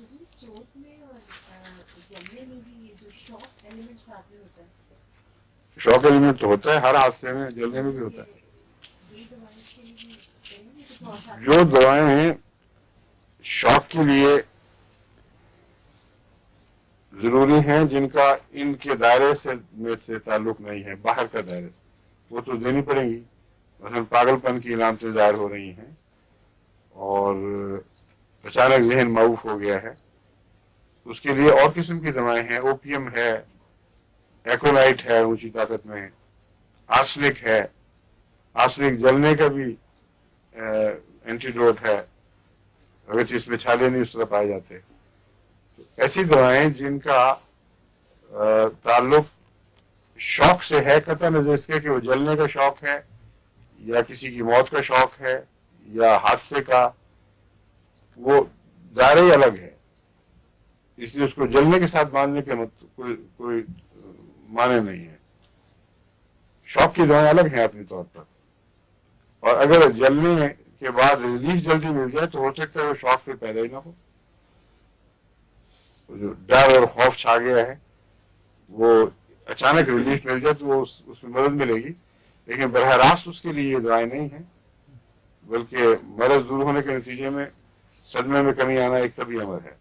چوٹ میں اور جلنے میں بھی یہ جو شاک ایلیمنٹ ساتھ میں ہوتا ہے؟ شوق ایلیمنٹ تو ہوتا ہے ہر حادثے میں، جلنے میں بھی ہوتا ہے. یہ دوائیں کے لیے بھی کچھ اور ساتھ جو دوائیں ہیں شوق کے لیے ضروری ہیں، جن کا ان کے دائرے سے تعلق نہیں ہے، باہر کا دائرے سے، وہ تو دینی پڑیں گی. مثلا پاگل پن کی علامتیں ظاہر ہو رہی ہیں اور اچانک ذہن معوف ہو گیا ہے، اس کے لیے اور قسم کی دوائیں ہیں. اوپیم ہے، ایکولائٹ ہے اونچی طاقت میں، آرسنک ہے. آرسنک جلنے کا بھی اینٹیڈوٹ ہے، اگرچہ اس میں چھالے نہیں اس طرح پائے جاتے. ایسی دوائیں جن کا تعلق شوق سے ہے، قطع نظر اس کے کہ وہ جلنے کا شوق ہے یا کسی کی موت کا شوق ہے یا حادثے کا، وہ دائرہ ہی الگ ہے. اس لیے اس کو جلنے کے ساتھ باندھنے کے کوئی معنی نہیں ہے. شوق کی دوائیں الگ ہیں اپنے طور پر، اور اگر جلنے کے بعد ریلیف جلدی مل جائے تو ہو سکتا ہے وہ شوق پھر پیدا ہی نہ ہو. جو ڈر اور خوف چھا گیا ہے وہ اچانک ریلیف مل جائے تو وہ اس میں مدد ملے گی، لیکن براہ راست اس کے لیے یہ دوائیں نہیں ہیں، بلکہ مرض دور ہونے کے نتیجے میں صدمے میں کمی آنا ایک طبی امر ہے.